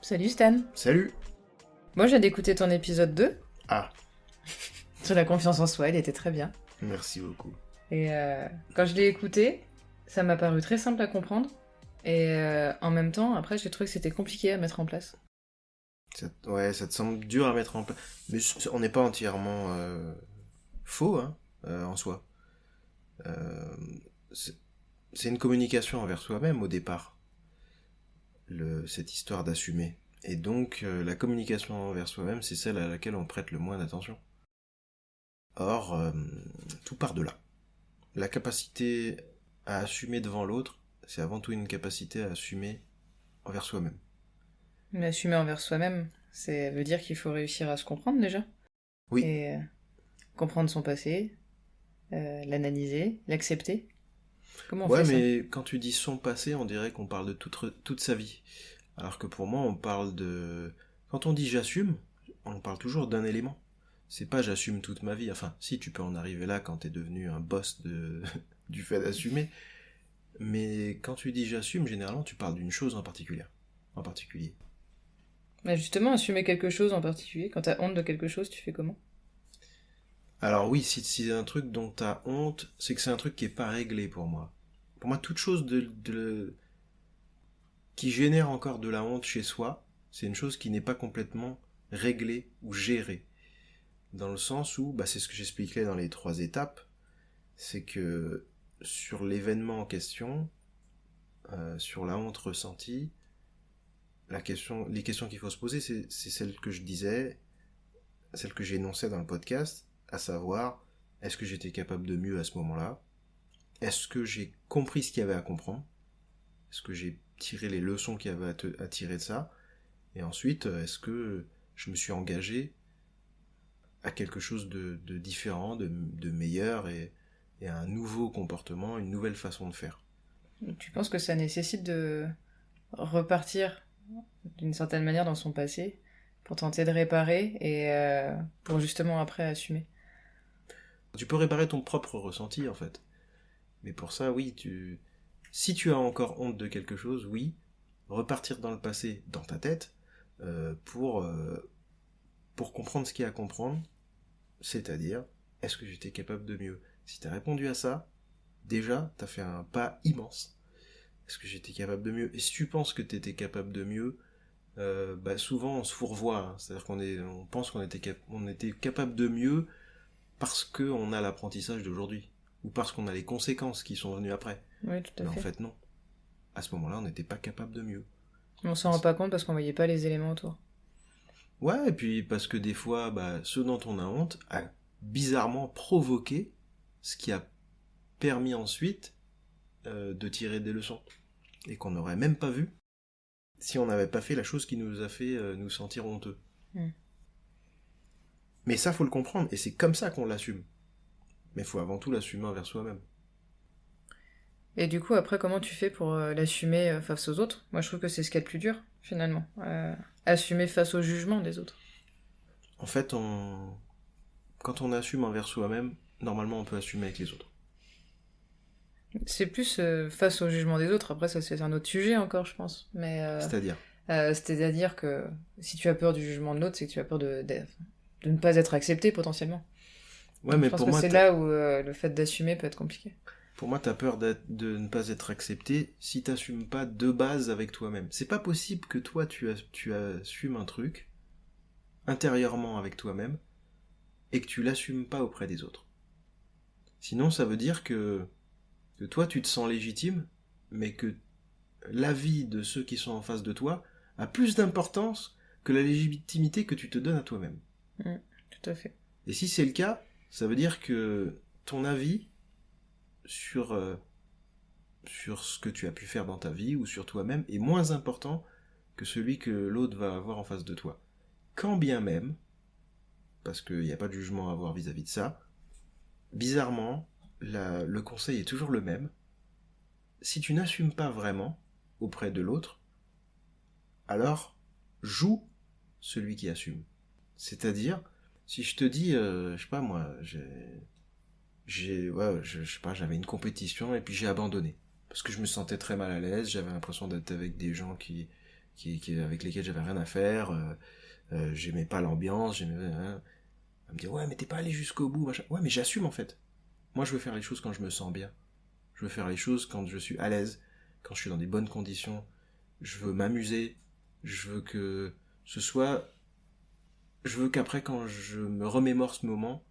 Salut Stan. Salut. Moi j'ai d'écouter ton épisode 2 Ah, sur la confiance en soi, il était très bien. merci beaucoup. Et quand je l'ai écouté, ça m'a paru très simple à comprendre. Et en même temps, après j'ai trouvé que c'était compliqué à mettre en place. Ça te semble dur à mettre en place. Mais on n'est pas entièrement faux, hein, en soi. Euh, c'est c'est une communication envers soi-même au départ, cette histoire d'assumer. Et donc, la communication envers soi-même, c'est celle à laquelle on prête le moins d'attention. Or, tout part de là. La capacité à assumer devant l'autre, c'est avant tout une capacité à assumer envers soi-même. Mais assumer envers soi-même, ça veut dire qu'il faut réussir à se comprendre déjà. Oui, Et comprendre son passé, l'analyser, l'accepter. Comment on ouais, fait ça? mais quand tu dis son passé, on dirait qu'on parle de toute sa vie. Alors que pour moi, on parle de... Quand on dit j'assume, on parle toujours d'un élément. C'est pas j'assume toute ma vie. Enfin, si, tu peux en arriver là quand t'es devenu un boss du fait d'assumer. Mais quand tu dis j'assume, généralement, tu parles d'une chose en particulier. En particulier. Bah justement, assumer quelque chose en particulier, quand t'as honte de quelque chose, tu fais comment? Alors oui, si c'est un truc dont t'as honte, c'est que c'est un truc qui est pas réglé pour moi. Pour moi, toute chose qui génère encore de la honte chez soi, c'est une chose qui n'est pas complètement réglée ou gérée. Dans le sens où, c'est ce que j'expliquais dans les 3 étapes, c'est que sur l'événement en question, sur la honte ressentie, les questions qu'il faut se poser, c'est celles que je disais, celles que j'ai énoncées dans le podcast, à savoir, est-ce que j'étais capable de mieux à ce moment-là? Est-ce que j'ai compris ce qu'il y avait à comprendre? Est-ce que j'ai tiré les leçons qu'il y avait à tirer de ça? Et ensuite, est-ce que je me suis engagé à quelque chose de différent, de meilleur et à un nouveau comportement, une nouvelle façon de faire? Tu penses que ça nécessite de repartir d'une certaine manière dans son passé pour tenter de réparer et pour justement après assumer? Tu peux réparer ton propre ressenti en fait. Mais pour ça, oui, si tu as encore honte de quelque chose, oui, repartir dans le passé, dans ta tête, pour comprendre ce qu'il y a à comprendre, c'est-à-dire, est-ce que j'étais capable de mieux? Si tu as répondu à ça, déjà, tu as fait un pas immense. Est-ce que j'étais capable de mieux? Et si tu penses que tu étais capable de mieux, souvent on se fourvoie, hein. C'est-à-dire on pense qu'on était capable de mieux parce qu'on a l'apprentissage d'aujourd'hui, ou parce qu'on a les conséquences qui sont venues après. Oui, tout à Mais en fait. fait, non. À ce moment-là, on n'était pas capable de mieux. On s'en rend pas compte parce qu'on voyait pas les éléments autour. Ouais, et puis parce que des fois, ce dont on a honte a bizarrement provoqué ce qui a permis ensuite de tirer des leçons. Et qu'on n'aurait même pas vu si on n'avait pas fait la chose qui nous a fait nous sentir honteux. Mm. Mais ça, faut le comprendre, et c'est comme ça qu'on l'assume. Mais il faut avant tout l'assumer envers soi-même. Et du coup, après, comment tu fais pour l'assumer face aux autres? Moi, je trouve que c'est ce qu'il y a de plus dur, finalement. Assumer face au jugement des autres. En fait, quand on assume envers soi-même, normalement on peut assumer avec les autres. C'est plus face au jugement des autres. Après, ça, c'est un autre sujet encore, je pense. Mais C'est-à-dire, c'est-à-dire que si tu as peur du jugement de l'autre, c'est que tu as peur de ne pas être accepté, potentiellement. ouais, Donc, mais je pense que c'est là où le fait d'assumer peut être compliqué. pour moi, t'as peur de ne pas être accepté si t'assumes pas de base avec toi-même. C'est pas possible que toi, tu assumes un truc intérieurement avec toi-même et que tu l'assumes pas auprès des autres. Sinon, ça veut dire que toi, tu te sens légitime, mais que l'avis de ceux qui sont en face de toi a plus d'importance que la légitimité que tu te donnes à toi-même. Tout à fait. Et si c'est le cas, ça veut dire que ton avis sur, sur ce que tu as pu faire dans ta vie ou sur toi-même est moins important que celui que l'autre va avoir en face de toi. Quand bien même, parce qu'il n'y a pas de jugement à avoir vis-à-vis de ça, bizarrement, le conseil est toujours le même. Si tu n'assumes pas vraiment auprès de l'autre, alors joue celui qui assume. C'est-à-dire, si je te dis, je sais pas moi, je sais pas, j'avais une compétition et puis j'ai abandonné. Parce que je me sentais très mal à l'aise, j'avais l'impression d'être avec des gens qui avec lesquels j'avais rien à faire, j'aimais pas l'ambiance, elle me dit ouais mais t'es pas allé jusqu'au bout, machin. Ouais mais j'assume en fait. Moi je veux faire les choses quand je me sens bien. Je veux faire les choses quand je suis à l'aise, quand je suis dans des bonnes conditions. Je veux m'amuser. Je veux que ce soit... Je veux qu'après, quand je me remémore ce moment,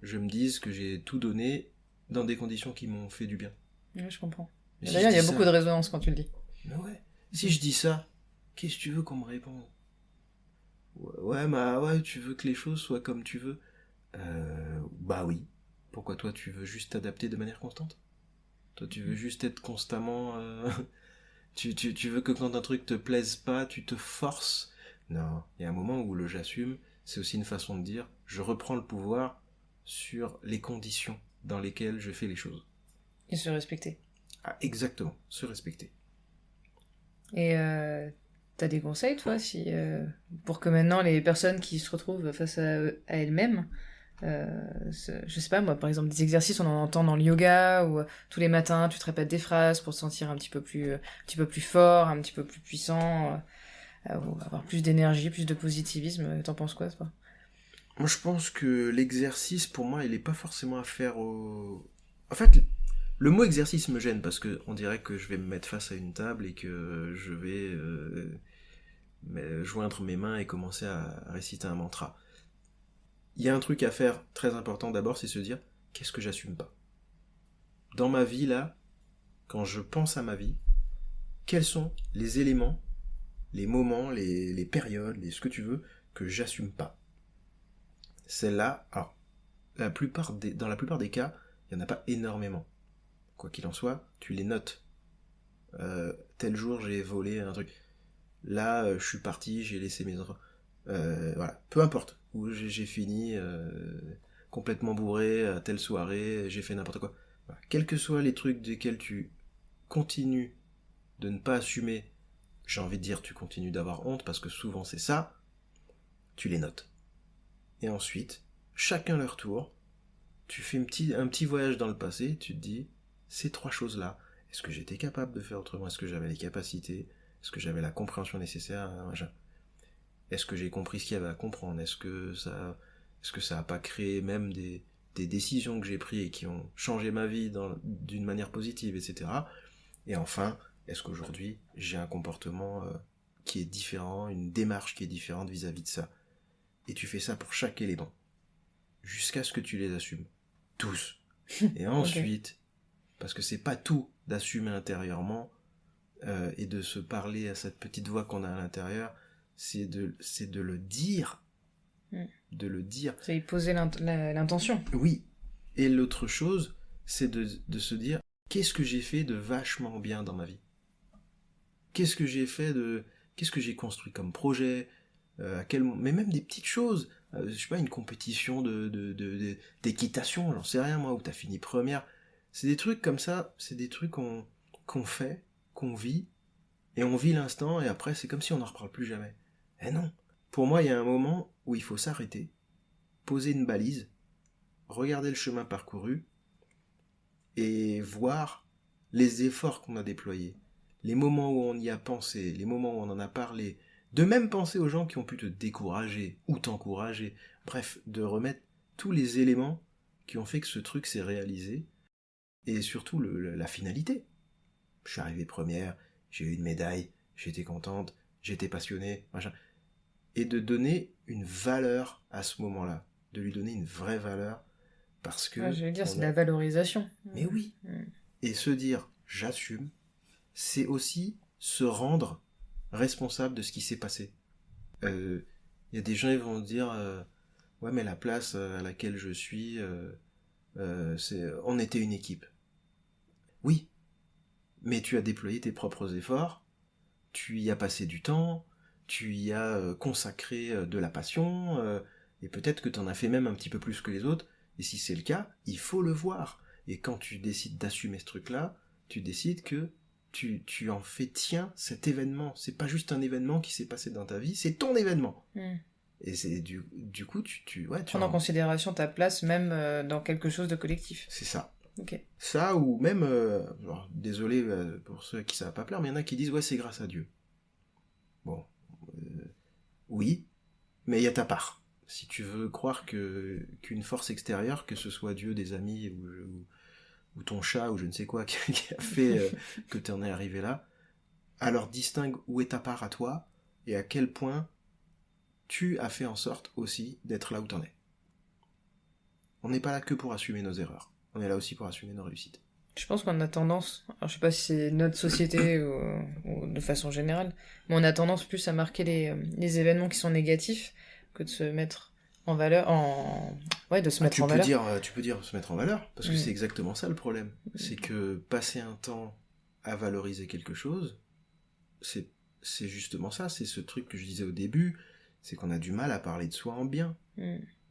je me dise que j'ai tout donné dans des conditions qui m'ont fait du bien. Oui, je comprends. Mais D'ailleurs, si il y a beaucoup de résonance quand tu le dis. Mais ouais. Si je dis ça, qu'est-ce que tu veux qu'on me réponde? Ouais, tu veux que les choses soient comme tu veux. Bah oui. Pourquoi toi, tu veux juste t'adapter de manière constante? Toi, tu veux juste être constamment... tu veux que quand un truc te plaise pas, tu te forces. Non, il y a un moment où le j'assume, c'est aussi une façon de dire je reprends le pouvoir sur les conditions dans lesquelles je fais les choses. Et se respecter. Ah, exactement, se respecter. Et t'as des conseils, toi, pour que maintenant les personnes qui se retrouvent face à elles-mêmes, je sais pas, moi, par exemple, des exercices, on en entend dans le yoga, où tous les matins, tu te répètes des phrases pour te sentir un petit peu plus fort, un petit peu plus puissant, ou avoir plus d'énergie, plus de positivisme. T'en penses quoi, toi? Moi, je pense que l'exercice, pour moi, il n'est pas forcément à faire au... En fait, le mot exercice me gêne parce que on dirait que je vais me mettre face à une table et que je vais joindre mes mains et commencer à réciter un mantra. Il y a un truc à faire très important d'abord, c'est se dire qu'est-ce que j'assume pas. Dans ma vie là, quand je pense à ma vie, quels sont les éléments, les moments, les périodes, ce que tu veux, que j'assume pas. Celle-là, alors, dans la plupart des cas, il n'y en a pas énormément. Quoi qu'il en soit, tu les notes. Tel jour, j'ai volé un truc. Là, je suis parti, j'ai laissé mes enfants. Voilà, peu importe. Où j'ai fini complètement bourré à telle soirée, j'ai fait n'importe quoi. Voilà. Quels que soient les trucs desquels tu continues de ne pas assumer, j'ai envie de dire tu continues d'avoir honte parce que souvent c'est ça, tu les notes. Et ensuite, chacun leur tour, tu fais un petit voyage dans le passé, tu te dis, ces trois choses-là, est-ce que j'étais capable de faire autrement? Est-ce que j'avais les capacités? Est-ce que j'avais la compréhension nécessaire? Est-ce que j'ai compris ce qu'il y avait à comprendre? Est-ce que ça a pas créé même des décisions que j'ai prises et qui ont changé ma vie d'une manière positive, etc. Et enfin, est-ce qu'aujourd'hui, j'ai un comportement qui est différent, une démarche qui est différente vis-à-vis de ça? Et tu fais ça pour chaque élément, jusqu'à ce que tu les assumes. Tous. Et ensuite, okay. Parce que c'est pas tout d'assumer intérieurement et de se parler à cette petite voix qu'on a à l'intérieur, c'est de le dire. De le dire. C'est y poser l'intention. Oui. Et l'autre chose, c'est de se dire, qu'est-ce que j'ai fait de vachement bien dans ma vie? Qu'est-ce que j'ai construit comme projet? Mais même des petites choses. Je sais pas, une compétition d'équitation, j'en sais rien moi, où t'as fini première. C'est des trucs comme ça, c'est des trucs qu'on fait, qu'on vit, et on vit l'instant, et après c'est comme si on n'en reparle plus jamais. Eh non. Pour moi, il y a un moment où il faut s'arrêter, poser une balise, regarder le chemin parcouru, et voir les efforts qu'on a déployés, les moments où on y a pensé, les moments où on en a parlé, de même penser aux gens qui ont pu te décourager ou t'encourager, bref, de remettre tous les éléments qui ont fait que ce truc s'est réalisé, et surtout la finalité. Je suis arrivé première, j'ai eu une médaille, j'étais contente, j'étais passionné, machin. Et de donner une valeur à ce moment-là, de lui donner une vraie valeur, parce que... je veux dire, c'est de la valorisation. Mais oui. Et se dire, j'assume, c'est aussi se rendre responsable de ce qui s'est passé. Y a des gens qui vont dire ouais mais la place à laquelle je suis on était une équipe. Oui, mais tu as déployé tes propres efforts, tu y as passé du temps, tu y as consacré de la passion, et peut-être que tu en as fait même un petit peu plus que les autres, et si c'est le cas, il faut le voir. Et quand tu décides d'assumer ce truc-là, tu décides que tu en fais tien cet événement. C'est pas juste un événement qui s'est passé dans ta vie, c'est ton événement. Et c'est du coup, tu prendre en considération ta place même dans quelque chose de collectif. C'est ça. Okay. Ça, ou même, désolé pour ceux à qui ça va pas plaire, mais il y en a qui disent ouais, c'est grâce à Dieu. Bon, oui, mais il y a ta part. Si tu veux croire qu'une force extérieure, que ce soit Dieu, des amis ou ton chat ou je ne sais quoi qui a fait que tu en es arrivé là, alors distingue où est ta part à toi et à quel point tu as fait en sorte aussi d'être là où t'en es. On n'est pas là que pour assumer nos erreurs, on est là aussi pour assumer nos réussites. Je pense qu'on a tendance, alors je sais pas si c'est notre société ou de façon générale, mais on a tendance plus à marquer les événements qui sont négatifs que de se mettre en valeur, ouais, de se mettre en valeur. Tu peux dire se mettre en valeur, parce que c'est exactement ça le problème. C'est que passer un temps à valoriser quelque chose, c'est justement ça, c'est ce truc que je disais au début, c'est qu'on a du mal à parler de soi en bien.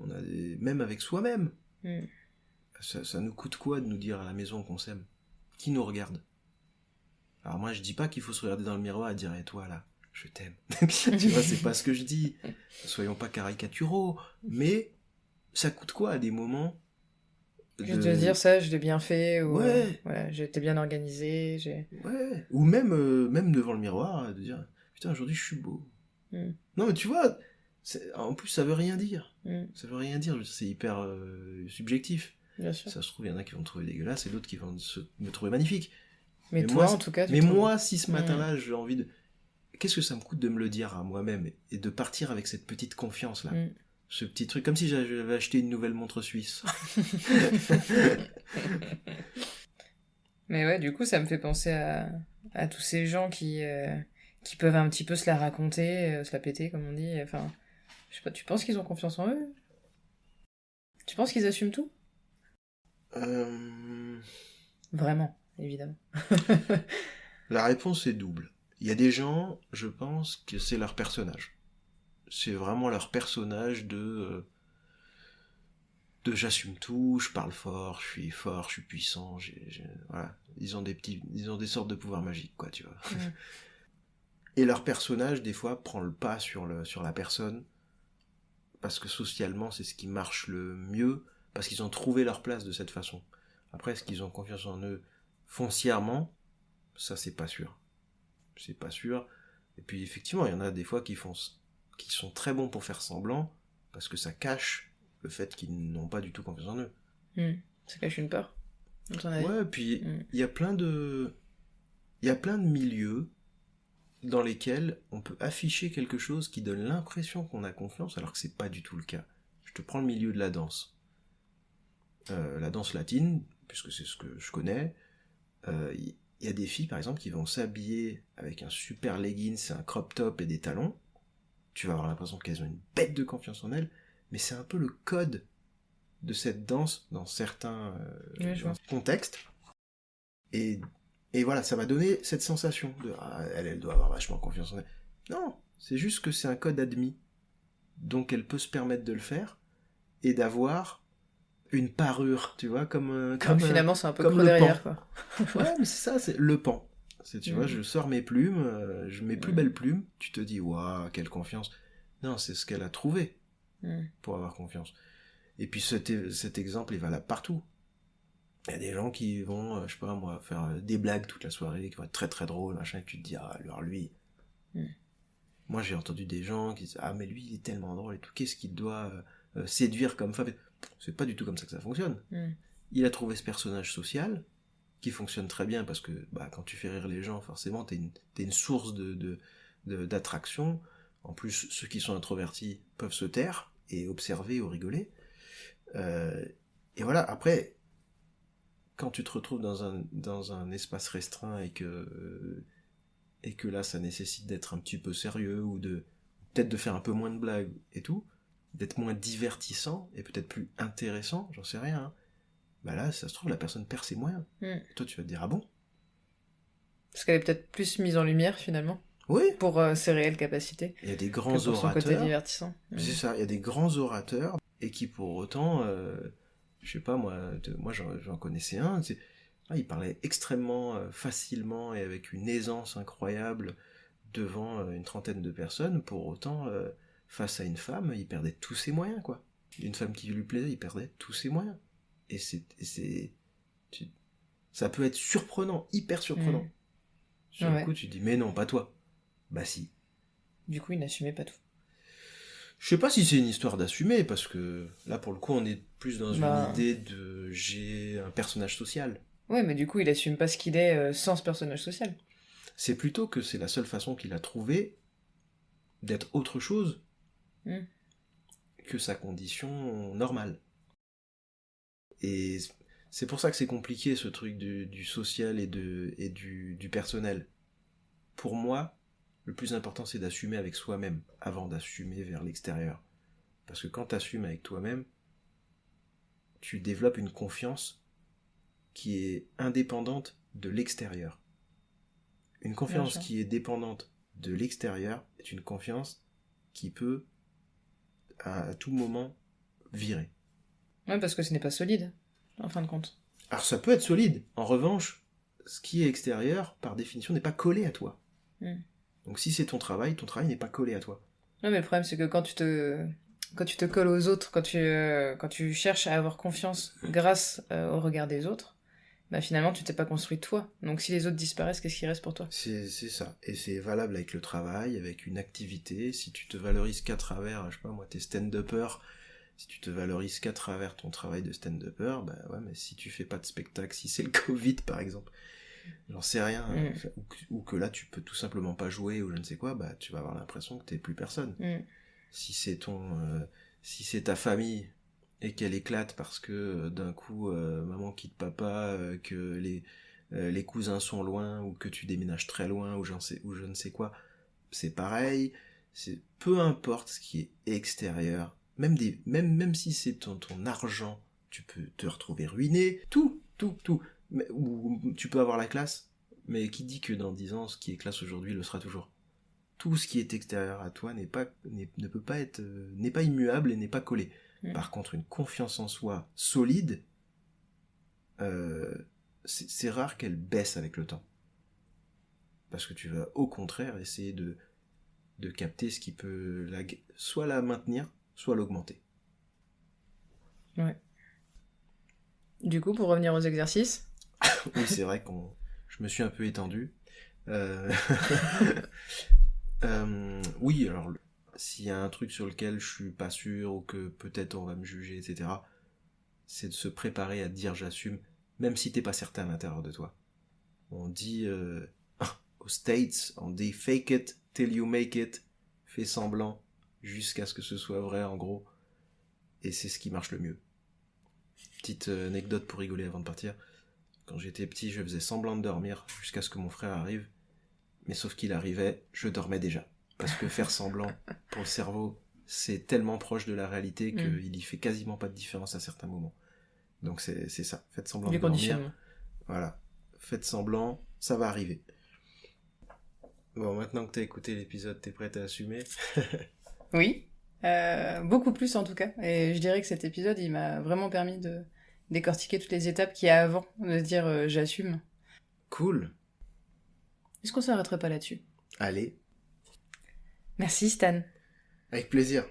On a même avec soi-même. Ça nous coûte quoi de nous dire à la maison qu'on s'aime? Qui nous regarde? Alors moi je dis pas qu'il faut se regarder dans le miroir et dire toi là, je t'aime. Tu vois, c'est pas ce que je dis. Soyons pas caricaturaux, mais ça coûte quoi à des moments Juste de dire ça, je l'ai bien fait, ou ouais. voilà, j'ai été bien organisé, Ouais. Ou même devant le miroir, de dire putain aujourd'hui je suis beau. Non mais tu vois, en plus ça veut rien dire. Ça veut rien dire, c'est hyper subjectif. Bien sûr. Ça se trouve, il y en a qui vont me trouver dégueulasse et d'autres qui vont me trouver magnifique. Mais toi, en tout cas, moi, si ce matin-là, j'ai envie de... Qu'est-ce que ça me coûte de me le dire à moi-même et de partir avec cette petite confiance-là? Ce petit truc, comme si j'avais acheté une nouvelle montre suisse. Mais ouais, du coup, ça me fait penser à tous ces gens qui peuvent un petit peu se la raconter, se la péter, comme on dit. Enfin, je sais pas, tu penses qu'ils ont confiance en eux? Tu penses qu'ils assument tout? Vraiment, évidemment. La réponse est double. Il y a des gens, je pense que c'est leur personnage. C'est vraiment leur personnage de j'assume tout, je parle fort, je suis puissant, voilà. Ils ont des sortes de pouvoirs magiques, quoi, tu vois. Et leur personnage, des fois, prend le pas sur la personne, parce que socialement, c'est ce qui marche le mieux, parce qu'ils ont trouvé leur place de cette façon. Après, est-ce qu'ils ont confiance en eux foncièrement? Ça, c'est pas sûr. C'est pas sûr. Et puis, effectivement, il y en a des fois qui sont très bons pour faire semblant, parce que ça cache le fait qu'ils n'ont pas du tout confiance en eux. Ça cache une peur. Ouais, puis il y a plein de milieux dans lesquels on peut afficher quelque chose qui donne l'impression qu'on a confiance, alors que c'est pas du tout le cas. Je te prends le milieu de la danse. La danse latine, puisque c'est ce que je connais, il y a des filles, par exemple, qui vont s'habiller avec un super leggings, un crop top et des talons. Tu vas avoir l'impression qu'elles ont une bête de confiance en elles, mais c'est un peu le code de cette danse dans certains contextes. Et voilà, ça m'a donné cette sensation de elle doit avoir vachement confiance en elle. Non, c'est juste que c'est un code admis. Donc elle peut se permettre de le faire et d'avoir une parure, tu vois, comme finalement, c'est un peu comme creux le derrière, pan. quoi. Ouais, mais c'est ça, c'est le pan. Tu vois, je sors mes plumes, je mets plus belles plumes, tu te dis, waouh, quelle confiance. Non, c'est ce qu'elle a trouvé pour avoir confiance. Et puis cet exemple est valable partout. Il y a des gens qui vont, je sais pas moi, faire des blagues toute la soirée, qui vont être très très drôles, machin, et tu te dis, ah, alors lui... Moi j'ai entendu des gens qui disent, ah mais lui il est tellement drôle et tout, qu'est-ce qu'il doit séduire comme femme? C'est pas du tout comme ça que ça fonctionne. Il a trouvé ce personnage social, qui fonctionne très bien, parce que quand tu fais rire les gens, forcément t'es une source d'attraction. En plus, ceux qui sont introvertis peuvent se taire et observer ou rigoler. Et voilà, après, quand tu te retrouves dans un espace restreint et que là, ça nécessite d'être un petit peu sérieux, ou peut-être de faire un peu moins de blagues et tout, d'être moins divertissant et peut-être plus intéressant, j'en sais rien. Là, ça se trouve, la personne perd ses moyens. Toi, tu vas te dire, ah bon? Parce qu'elle est peut-être plus mise en lumière, finalement. Oui. Pour ses réelles capacités. Il y a des grands que pour orateurs. Son côté divertissant. C'est ça, il y a des grands orateurs, et qui pour autant, je sais pas, moi j'en connaissais un, il parlait extrêmement facilement et avec une aisance incroyable devant une trentaine de personnes. Pour autant, face à une femme, il perdait tous ses moyens, quoi. Une femme qui lui plaisait, il perdait tous ses moyens. Et ça peut être surprenant, hyper surprenant. Sur le coup, tu te dis, mais non, pas toi. Bah si. Du coup, il n'assumait pas tout. Je sais pas si c'est une histoire d'assumer, parce que là, pour le coup, on est plus dans Bah... une idée de j'ai un personnage social. Ouais, mais du coup, il assume pas ce qu'il est sans ce personnage social. C'est plutôt que c'est la seule façon qu'il a trouvé d'être autre chose que sa condition normale. Et c'est pour ça que c'est compliqué, ce truc du social et du personnel. Pour moi, le plus important, c'est d'assumer avec soi-même, avant d'assumer vers l'extérieur. Parce que quand tu assumes avec toi-même, tu développes une confiance qui est indépendante de l'extérieur. Une confiance qui est dépendante de l'extérieur est une confiance qui peut, à tout moment, virer. Ouais, parce que ce n'est pas solide, en fin de compte. Alors ça peut être solide. En revanche, ce qui est extérieur, par définition, n'est pas collé à toi. Donc si c'est ton travail n'est pas collé à toi. Non, mais le problème, c'est que quand tu te colles aux autres, quand tu cherches à avoir confiance grâce au regard des autres, bah finalement, tu t'es pas construit toi. Donc si les autres disparaissent, qu'est-ce qui reste pour toi ? C'est ça. Et c'est valable avec le travail, avec une activité. Si tu te valorises qu'à travers, je sais pas moi, t'es stand-upper, si tu te valorises qu'à travers ton travail de stand-upper, bah ouais, mais si tu fais pas de spectacle, si c'est le Covid par exemple, j'en sais rien, ou que là tu peux tout simplement pas jouer ou je ne sais quoi, bah tu vas avoir l'impression que t'es plus personne. Si c'est si c'est ta famille et qu'elle éclate parce que d'un coup maman quitte papa, que les cousins sont loin ou que tu déménages très loin ou je ne sais quoi, c'est pareil. C'est peu importe ce qui est extérieur, même si c'est ton argent, tu peux te retrouver ruiné, tout. Ou tu peux avoir la classe, mais qui dit que dans 10 ans, ce qui est classe aujourd'hui le sera toujours. Tout ce qui est extérieur à toi n'est pas immuable et n'est pas collé. Par contre, une confiance en soi solide, c'est rare qu'elle baisse avec le temps. Parce que tu vas au contraire essayer de capter ce qui peut soit la maintenir, soit l'augmenter. Ouais. Du coup, pour revenir aux exercices... Oui, c'est vrai je me suis un peu étendu. Oui, alors, s'il y a un truc sur lequel je suis pas sûr, ou que peut-être on va me juger, etc., c'est de se préparer à dire j'assume, même si t'es pas certain à l'intérieur de toi. On dit, aux States, on dit fake it till you make it, fais semblant, jusqu'à ce que ce soit vrai, en gros. Et c'est ce qui marche le mieux. Petite anecdote pour rigoler avant de partir. Quand j'étais petit, je faisais semblant de dormir jusqu'à ce que mon frère arrive. Mais sauf qu'il arrivait, je dormais déjà. Parce que faire semblant, pour le cerveau, c'est tellement proche de la réalité qu'il y fait quasiment pas de différence à certains moments. Donc c'est ça. Faites semblant de dormir. Voilà. Faites semblant, ça va arriver. Bon, maintenant que t'as écouté l'épisode, t'es prête à assumer ? Oui. Beaucoup plus en tout cas. Et je dirais que cet épisode, il m'a vraiment permis de décortiquer toutes les étapes qu'il y a avant de se dire j'assume. Cool. Est-ce qu'on s'arrêterait pas là-dessus ? Allez. Merci Stan. Avec plaisir.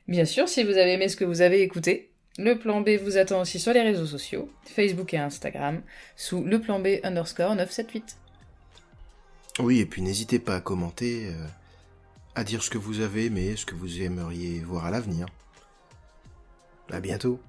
Bien sûr, si vous avez aimé ce que vous avez écouté, le plan B vous attend aussi sur les réseaux sociaux, Facebook et Instagram, sous le plan B _978. Oui, et puis n'hésitez pas à commenter, à dire ce que vous avez aimé, ce que vous aimeriez voir à l'avenir. À bientôt.